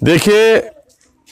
देखिए,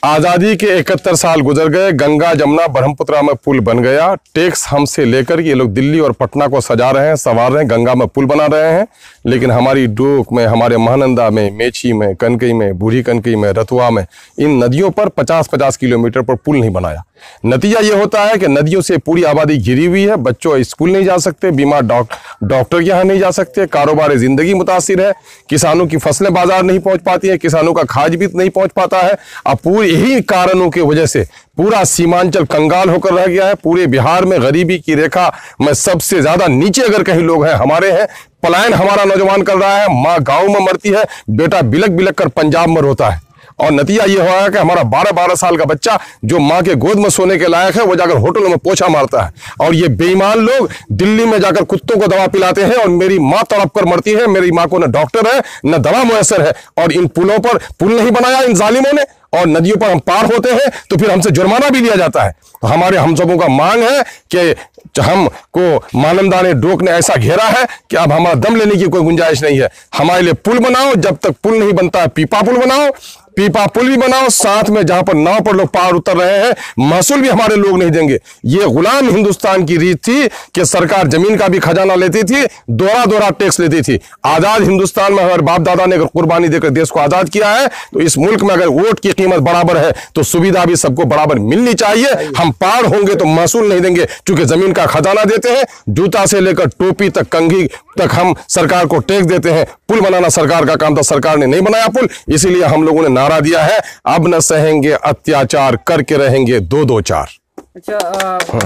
आज़ादी के 71 साल गुजर गए, गंगा जमुना ब्रह्मपुत्र में पुल बन गया। टैक्स हमसे लेकर ये लोग दिल्ली और पटना को सजा रहे हैं, संवार रहे हैं, गंगा में पुल बना रहे हैं। लेकिन हमारी डोक में, हमारे महानंदा में, मेची में, कनकई में, बूढ़ी कनकई में, रतुआ में, इन नदियों पर 50-50 किलोमीटर पर पुल नहीं बनाया। नतीजा ये होता है कि नदियों से पूरी आबादी घिरी हुई है, बच्चों स्कूल नहीं जा सकते, बीमार डॉक्टर के यहाँ नहीं जा सकते, कारोबार जिंदगी मुतासिर है, किसानों की फसलें बाजार नहीं पहुंच पाती है, किसानों का खाद भी नहीं पहुंच पाता है। अब पूरे यही कारणों की वजह से पूरा सीमांचल कंगाल होकर रह गया है। पूरे बिहार में गरीबी की रेखा में सबसे ज्यादा नीचे अगर कहीं लोग हैं, हमारे हैं। पलायन हमारा नौजवान कर रहा है, माँ गाँव में मरती है, बेटा बिलक बिलक कर पंजाब में रोता है। और नतीजा ये हुआ है कि हमारा 12-12 साल का बच्चा जो माँ के गोद में सोने के लायक है, वो जाकर होटलों में पोछा मारता है। और ये बेईमान लोग दिल्ली में जाकर कुत्तों को दवा पिलाते हैं और मेरी माँ तड़प कर मरती है। मेरी माँ को न डॉक्टर है न दवा मुयसर है। और इन पुलों पर पुल नहीं बनाया इन जालिमों ने, और नदियों पर हम पार होते हैं तो फिर हमसे जुर्माना भी लिया जाता है। तो हमारे हम सबों का मांग है कि हमको महानंदा ने, डोक ने ऐसा घेरा है कि अब हमारा दम लेने की कोई गुंजाइश नहीं है। हमारे लिए पुल बनाओ, जब तक पुल नहीं बनता है पीपा पुल बनाओ, पीपा पुल भी बनाओ, साथ में जहां पर नाव पर लोग पार उतर रहे हैं महसूल भी हमारे लोग नहीं देंगे। ये गुलाम हिंदुस्तान की रीत थी कि सरकार जमीन का भी खजाना लेती थी, दोहरा टैक्स लेती थी। आजाद हिंदुस्तान में हमारे बाप दादा ने अगर कुर्बानी देकर देश को आजाद किया है, तो इस मुल्क में अगर वोट की कीमत बराबर है तो सुविधा भी सबको बराबर मिलनी चाहिए। हम पार होंगे तो महसूल नहीं देंगे, क्योंकि जमीन का खजाना देते हैं, जूता से लेकर टोपी तक, कंघी तक हम सरकार को टैक्स देते हैं। पुल बनाना सरकार का काम था, सरकार ने नहीं बनाया पुल, इसीलिए हम लोगों ने नारा दिया है, अब न सहेंगे अत्याचार, करके रहेंगे 2-2-4। अच्छा,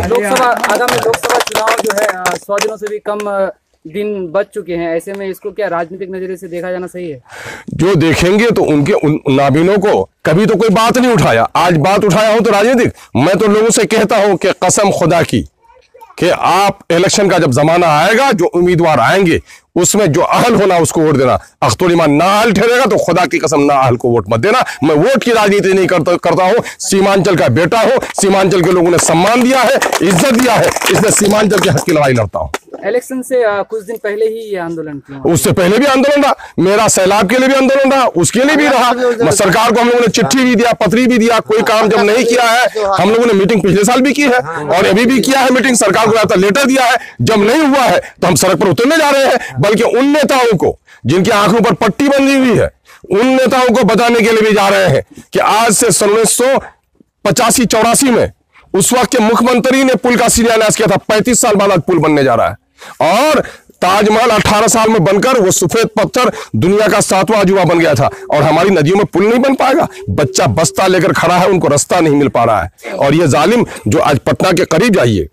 लोकसभा, आगामी लोकसभा चुनाव जो है 100 दिनों से भी कम दिन बच चुके हैं, ऐसे में इसको क्या राजनीतिक नजरिए से देखा जाना सही है? जो देखेंगे तो उनके नाबिनों को कभी तो कोई बात नहीं उठाया, आज बात उठाया हो तो राजनीतिक। मैं तो लोगों से कहता हूं कि कसम खुदा की कि आप इलेक्शन का जब जमाना आएगा, जो उम्मीदवार आएंगे उसमें जो अहल होना उसको वोट देना। अख्तर ईमान ना अहल ठहरेगा तो खुदा की कसम ना अहल को वोट मत देना। मैं वोट की राजनीति नहीं करता हूं। सीमांचल का बेटा हूं, सीमांचल के लोगों ने सम्मान दिया है, इज्जत दिया है, इसलिए सीमांचल के हक की लड़ाई लड़ता हूं। इलेक्शन से कुछ दिन पहले ही ये आंदोलन किया, उससे पहले भी आंदोलन रहा, मेरा सैलाब के लिए भी आंदोलन रहा, उसके लिए भी रहा। सरकार को हम लोगों ने चिट्ठी भी दिया, पत्री भी दिया, कोई काम जब नहीं किया है, हम लोगों ने मीटिंग पिछले साल भी की है और अभी भी किया है मीटिंग, सरकार को लेटर दिया है। जब नहीं हुआ है तो हम सड़क पर उतरने जा रहे हैं। बल्कि उन नेताओं को जिनकी आंखों पर पट्टी बंधी हुई है, उन नेताओं को बताने के लिए भी जा रहे हैं कि आज से 1985-84 में उस वक्त के मुख्यमंत्री ने पुल का शिलान्यास किया था। 35 साल बाद आज पुल बनने जा रहा है। और ताजमहल 18 साल में बनकर वो सफेद पत्थर दुनिया का 7वां अजूबा बन गया था। और हमारी नदियों में पुल नहीं बन पाएगा। बच्चा बस्ता लेकर खड़ा है, उनको रास्ता नहीं मिल पा रहा है। और ये जालिम जो आज पटना के करीब जाइए,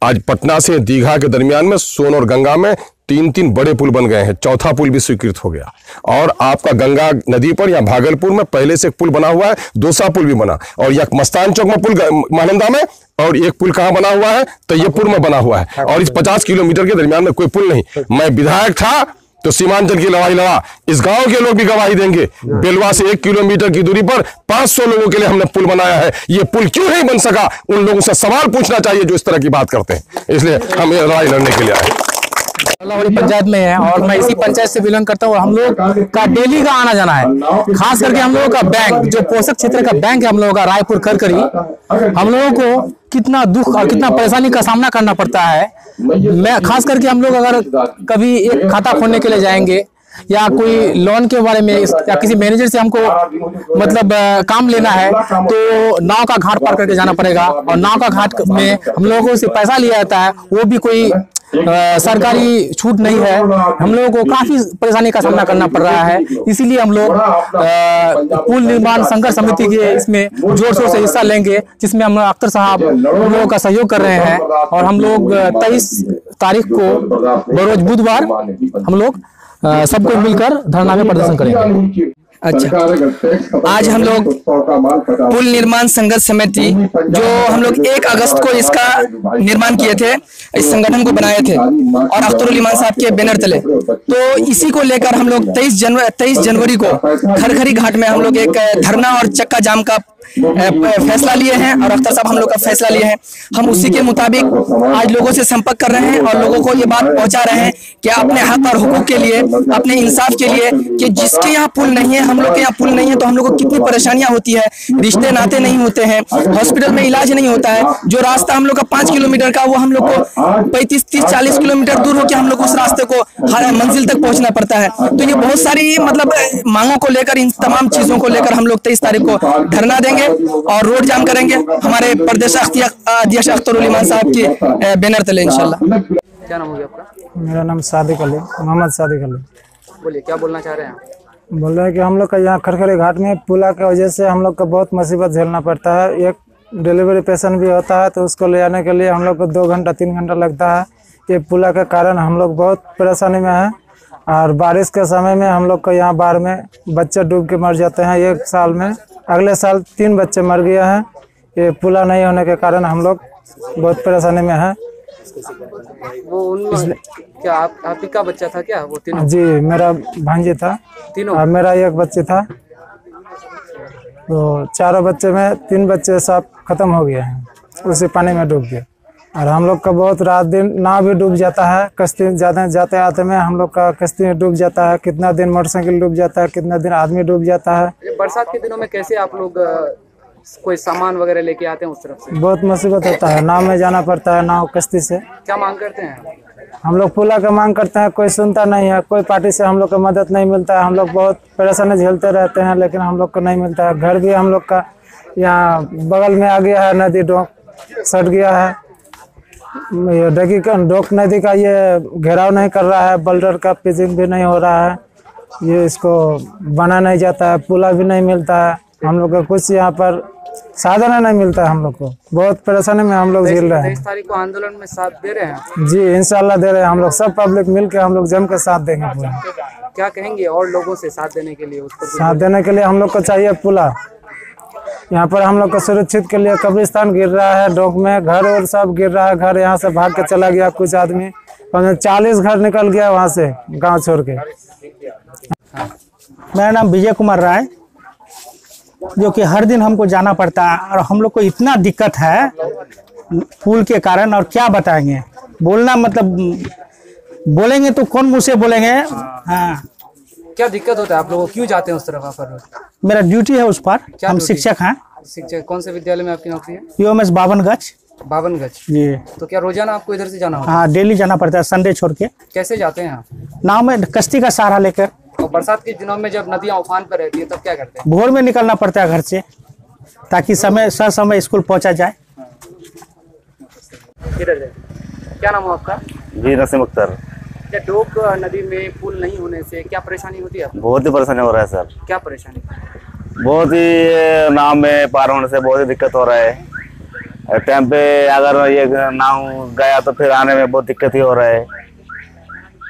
आज पटना से दीघा के दरमियान में सोन और गंगा में 3 बड़े पुल बन गए हैं, चौथा पुल भी स्वीकृत हो गया। और आपका गंगा नदी पर या भागलपुर में पहले से एक पुल बना हुआ है, दूसरा पुल भी बना। और यह मस्तान चौक में पुल महानंदा में, और एक पुल कहां बना हुआ है, तैयबपुर में बना हुआ है। और इस 50 किलोमीटर के दरमियान में कोई पुल नहीं। मैं विधायक था तो सीमांचल की लड़ाई लड़ा, इस गांव के लोग भी गवाही देंगे। बेलवा से 1 किलोमीटर की दूरी पर 500 लोगों के लिए हमने पुल बनाया है। ये पुल क्यों नहीं बन सका, उन लोगों से सवाल पूछना चाहिए जो इस तरह की बात करते हैं। इसलिए हम ये लड़ाई लड़ने के लिए आए। वाली पंचायत में है और मैं इसी पंचायत से बिलोंग करता हूँ। हम लोग का डेली का आना जाना है, खास करके हम लोगों का बैंक, जो पोषक क्षेत्र का बैंक है हम लोगों का रायपुर खरकरी, हम लोगों को कितना दुख और कितना परेशानी का सामना करना पड़ता है। मैं खास करके हम लोग अगर कभी एक खाता खोलने के लिए जाएंगे या कोई लोन के बारे में या किसी मैनेजर से हमको मतलब काम लेना है, तो नाव का घाट पार करके जाना पड़ेगा। और नाव का घाट में हम लोगों से पैसा लिया जाता है, वो भी कोई सरकारी छूट नहीं है। हम लोगों को काफी परेशानी का सामना करना पड़ रहा है। इसीलिए हम लोग पुल निर्माण संघर्ष समिति के इसमें जोर शोर से हिस्सा लेंगे, जिसमें हम अख्तर साहब हम लोगों का सहयोग कर रहे हैं। और हम लोग 23 तारीख को बरोज बुधवार हम लोग सबको मिलकर धरना में प्रदर्शन करेंगे। अच्छा, आज हम लोग पुल निर्माण संघर्ष समिति, जो हम लोग 1 अगस्त को इसका निर्माण किए थे, इस संगठन को बनाए थे और अख्तर ईमान साहब के बैनर तले, तो इसी को लेकर हम लोग 23 जनवरी को खरखरी घाट में हम लोग एक धरना और चक्का जाम का फैसला लिए हैं और अख्तर साहब हम लोग का फैसला लिए हैं। हम उसी के मुताबिक आज लोगों से संपर्क कर रहे हैं और लोगों को ये बात पहुंचा रहे हैं कि अपने हक और हुकूक के लिए, अपने इंसाफ के लिए, कि जिसके यहाँ पुल नहीं है, हम लोग के यहाँ पुल नहीं है तो हम लोग को कितनी परेशानियां होती है, रिश्ते नाते नहीं होते हैं, हॉस्पिटल में इलाज नहीं होता है। जो रास्ता हम लोग का 5 किलोमीटर का, वो हम लोग को 35, 30, 40 किलोमीटर दूर होकर हम लोग उस रास्ते को हर मंजिल तक पहुंचना पड़ता है। तो ये बहुत सारी मतलब मांगों को लेकर, इन तमाम चीजों को लेकर हम लोग 23 तारीख को धरना देंगे और रोड जाम करेंगे हमारे प्रदेश अध्यक्ष अख्तर उल ईमान साहब की बैनर तले इंशाल्लाह। क्या नाम हो गया आपका? मेरा नाम सादिक अली, मोहम्मद सादिक अली। बोलिए, क्या बोलना चाह रहे हैं आप? बोल रहे हैं कि हम लोग का यहाँ खरखरी घाट में पुला की वजह से हम लोग को बहुत मुसीबत झेलना पड़ता है। एक डिलीवरी पेशेंट भी होता है तो उसको ले जाने के लिए हम लोग को 2 घंटा 3 घंटा लगता है। ये पुला के कारण हम लोग बहुत परेशानी में हैं और बारिश के समय में हम लोग को यहाँ बाढ़ में बच्चे डूब के मर जाते हैं। एक साल में, अगले साल 3 बच्चे मर गए हैं। ये पुला नहीं होने के कारण हम लोग बहुत परेशानी में हैं। वो उन क्या आप ही का बच्चा था क्या? वो तीनों? जी, मेरा भांजी था तीनों? और मेरा एक बच्चे था। तो 4 बच्चे में 3 बच्चे सब खत्म हो गए हैं, उसी पानी में डूब गए। और हम लोग का बहुत रात दिन नाव भी डूब जाता है, कश्ती जाते आते में हम लोग का कश्ती में डूब जाता है। कितना दिन मोटरसाइकिल डूब जाता है, कितना दिन आदमी डूब जाता है। बरसात के दिनों में कैसे आप लोग कोई सामान वगैरह लेके आते हैं उस तरफ से? बहुत मुसीबत होता है, नाव में जाना पड़ता है, नाव कश्ती से। क्या मांग करते हैं? हम लोग पुला का मांग करते हैं, कोई सुनता नहीं है, कोई पार्टी से हम लोग को मदद नहीं मिलता है। हम लोग बहुत परेशानी झेलते रहते हैं लेकिन हम लोग को नहीं मिलता है। घर भी हम लोग का यहाँ बगल में आ गया है, नदी डोक सट गया है। डोक नदी का ये घेराव नहीं कर रहा है, बल्डर का पिचिंग भी नहीं हो रहा है, ये इसको बना नहीं जाता है, पुला भी नहीं मिलता है। हम लोग को कुछ यहाँ पर साधन नहीं मिलता है। हम लोग को बहुत परेशानी में हम लोग झेल रहे हैं। 23 तारीख को आंदोलन में साथ दे रहे हैं? जी, इंशाल्लाह दे रहे हैं। हम लोग सब पब्लिक मिल के हम लोग जम के साथ देंगे पूरा। क्या कहेंगे और लोगों से साथ देने के लिए? उस पर साथ देने के लिए हम लोग को चाहिए पुला। यहाँ पर हम लोग को सुरक्षित के लिए कब्रिस्तान गिर रहा है, डोक में घर और सब गिर रहा है। घर यहाँ से भाग के चला गया कुछ आदमी, 40 घर निकल गया वहाँ से गांव छोड़ के। मेरा नाम विजय कुमार राय, जो कि हर दिन हमको जाना पड़ता है और हम लोग को इतना दिक्कत है पुल के कारण, और क्या बताएंगे। बोलना मतलब बोलेंगे तो कौन मुँह से बोलेंगे। हाँ, क्या दिक्कत होता है आप लोगों को? क्यों जाते हैं उस तरफ पर? मेरा ड्यूटी है उस पर। हम शिक्षक हैं। शिक्षक? कौन से विद्यालय में आपकी नौकरी है? UMS बावनगंज। बावनगंज जी। तो क्या रोजाना आपको इधर से जाना होता है? हाँ, डेली जाना पड़ता है, संडे छोड़ के। कैसे जाते हैं आप? नाव में कश्ती का सहारा लेकर। और बरसात के दिनों में जब नदियां उफान पर रहती है तब क्या करते हैं? भोर में निकलना पड़ता है घर से, ताकि समय स्कूल पहुंचा जाए। क्या नाम है आपका? जी, नसीम अख्तर। क्या डोक नदी में पुल नहीं होने से क्या परेशानी होती है? बहुत ही परेशानी हो रहा है सर। क्या परेशानी? बहुत ही नाव में पार होने से बहुत ही दिक्कत हो रहा है। टाइम पे अगर ये नाव गया तो फिर आने में बहुत दिक्कत ही हो रहा है।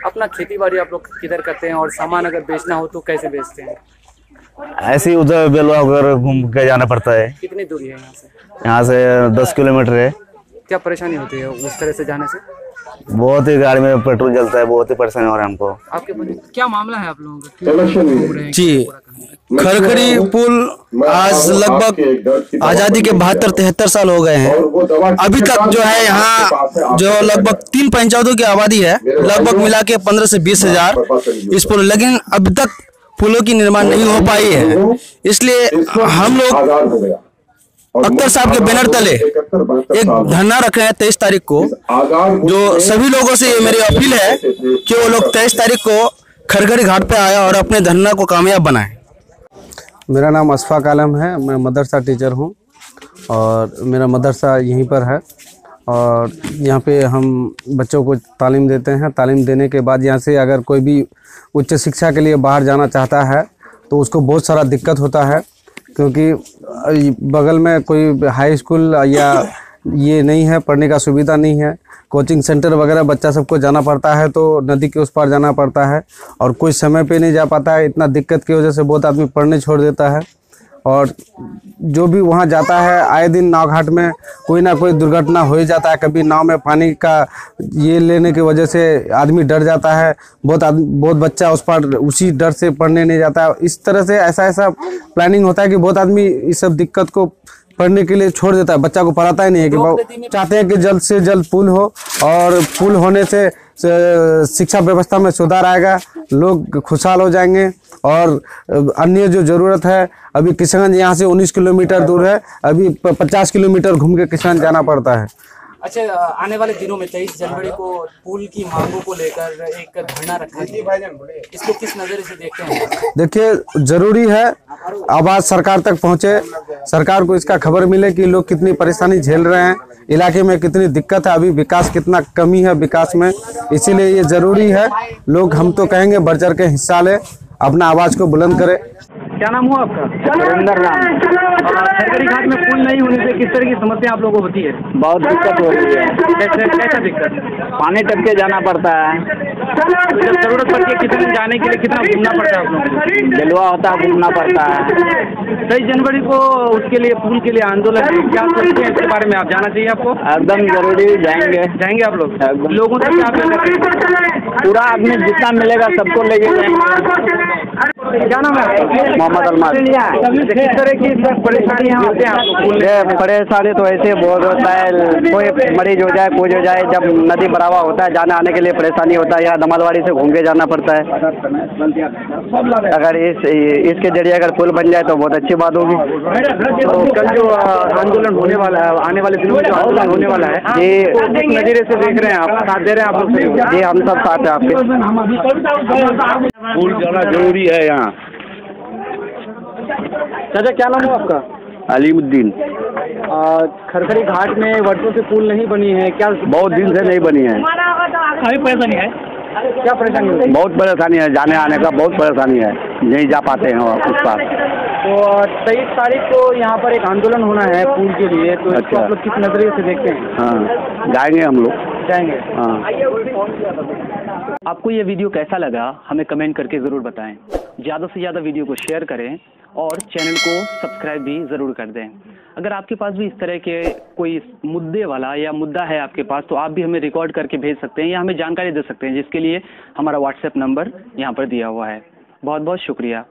अपना खेती बाड़ी आप लोग किधर करते हैं और सामान अगर बेचना हो तो कैसे बेचते हैं? ऐसे ही उधर बेलवा होकर घूम के जाना पड़ता है। कितनी दूरी है यहाँ से? यहाँ से 10 किलोमीटर है। क्या परेशानी होती है उस तरह से जाने से? बहुत ही गाड़ी में पेट्रोल जलता है, बहुत ही परेशानी हो रहा है हमको। आपके क्या मामला है आप लोगों का? जी, खरखरी पुल आज लगभग आज़ादी के 72-73 साल हो गए हैं। अभी तक जो है यहाँ जो लगभग 3 पंचायतों की आबादी है, लगभग मिला के 15 से 20 हजार इस पुल, लेकिन अभी तक पुलों की निर्माण नहीं हो पाई है। इसलिए हम लोग अख्तर साहब के बैनर तले एक धरना रख रहे हैं 23 तारीख को। जो सभी लोगों से मेरी अपील है कि वो लोग 23 तारीख को खरखरी घाट पे आए और अपने धरना को कामयाब बनाएं। मेरा नाम अशफाक आलम है, मैं मदरसा टीचर हूं और मेरा मदरसा यहीं पर है और यहाँ पे हम बच्चों को तालीम देते हैं। तालीम देने के बाद यहाँ से अगर कोई भी उच्च शिक्षा के लिए बाहर जाना चाहता है तो उसको बहुत सारा दिक्कत होता है, क्योंकि बगल में कोई हाई स्कूल या ये नहीं है, पढ़ने का सुविधा नहीं है। कोचिंग सेंटर वगैरह बच्चा सबको जाना पड़ता है तो नदी के उस पार जाना पड़ता है और कोई समय पे नहीं जा पाता है। इतना दिक्कत की वजह से बहुत आदमी पढ़ने छोड़ देता है और जो भी वहाँ जाता है आए दिन नाव घाट में कोई ना कोई दुर्घटना हो ही जाता है। कभी नाव में पानी का ये लेने की वजह से आदमी डर जाता है, बहुत बच्चा उस पर उसी डर से पढ़ने नहीं जाता है। इस तरह से ऐसा प्लानिंग होता है कि बहुत आदमी इस सब दिक्कत को पढ़ने के लिए छोड़ देता है, बच्चा को पढ़ाता ही नहीं है। कि चाहते हैं कि जल्द से जल्द पुल हो, और पुल होने से शिक्षा व्यवस्था में सुधार आएगा, लोग खुशहाल हो जाएंगे। और अन्य जो ज़रूरत है, अभी किशनगंज यहाँ से 19 किलोमीटर दूर है, अभी 50 किलोमीटर घूम के किशनगंज जाना पड़ता है। अच्छा, आने वाले दिनों में 23 जनवरी को पुल की मांगों को लेकर एक धरना रखा गया, इसको किस नज़रिए से देखते हैं? देखिए, जरूरी है आवाज़ सरकार तक पहुँचे, सरकार को इसका खबर मिले कि लोग कितनी परेशानी झेल रहे हैं, इलाके में कितनी दिक्कत है, अभी विकास कितना कमी है विकास में। इसीलिए ये जरूरी है, लोग हम तो कहेंगे बढ़ चढ़ के हिस्सा ले, अपना आवाज़ को बुलंद करे। क्या नाम हुआ आपका? सुरेंद्र नाम। खरखरी घाट में पुल नहीं होने से किस तरह की समस्या आप लोगों को होती है? बहुत दिक्कत हो रही है। कैसा दिक्कत? पानी टप के जाना पड़ता है। तो जब जरूरत पड़ती है कितने जाने के लिए कितना घूमना पड़ता है आप लोगों को? जलवा होता है, घूमना पड़ता है। 23 जनवरी को उसके लिए पुल के लिए आंदोलन है, क्या सोचते हैं इसके बारे में? आप जाना चाहिए आपको? एकदम जरूरी, जाएंगे आप लोग? लोगों से क्या अपील करेंगे? पूरा आदमी जितना मिलेगा सबको लेके जाएंगे। क्या नाम है आपका? मोहम्मद अलमाज। किस तरह की परेशानियाँ होते हैं आपको? परेशानी तो ऐसे बहुत होता है, कोई मरीज हो जाए, कोई हो जाए, जब नदी बढ़ावा होता है जाने आने के लिए परेशानी होता है। यहाँ दमालवाड़ी से घूम के जाना पड़ता है। अगर इसके जरिए अगर पुल बन जाए तो बहुत अच्छी बात होगी। तो कल जो आंदोलन होने वाला है, आने वाले दिनों में जो आंदोलन होने वाला है, जी किस नजरिए से देख रहे हैं आप? साथ दे रहे हैं आप लोग? जी, हम सब साथ हैं आपके। पुल जाना जरूरी है यहाँ। चाचा, क्या नाम है आपका? अलीमुद्दीन। खरखरी घाट में वर्षों से पुल नहीं बनी है, क्या? बहुत दिन से नहीं बनी है। अभी परेशानी है? क्या परेशानी होती है? बहुत परेशानी है, जाने आने का बहुत परेशानी है, नहीं जा पाते हैं उस पार। तो 23 तारीख को यहाँ पर एक आंदोलन होना है पुल के लिए, तो इसको आप लोग किस नजरिए से देखते हैं? हाँ, जाएंगे हम लोग, जाएंगे। हाँ। आपको ये वीडियो कैसा लगा हमें कमेंट करके ज़रूर बताएं। ज़्यादा से ज़्यादा वीडियो को शेयर करें और चैनल को सब्सक्राइब भी ज़रूर कर दें। अगर आपके पास भी इस तरह के कोई मुद्दे वाला या मुद्दा है आपके पास, तो आप भी हमें रिकॉर्ड करके भेज सकते हैं या हमें जानकारी दे सकते हैं, जिसके लिए हमारा व्हाट्सएप नंबर यहाँ पर दिया हुआ है। बहुत बहुत शुक्रिया।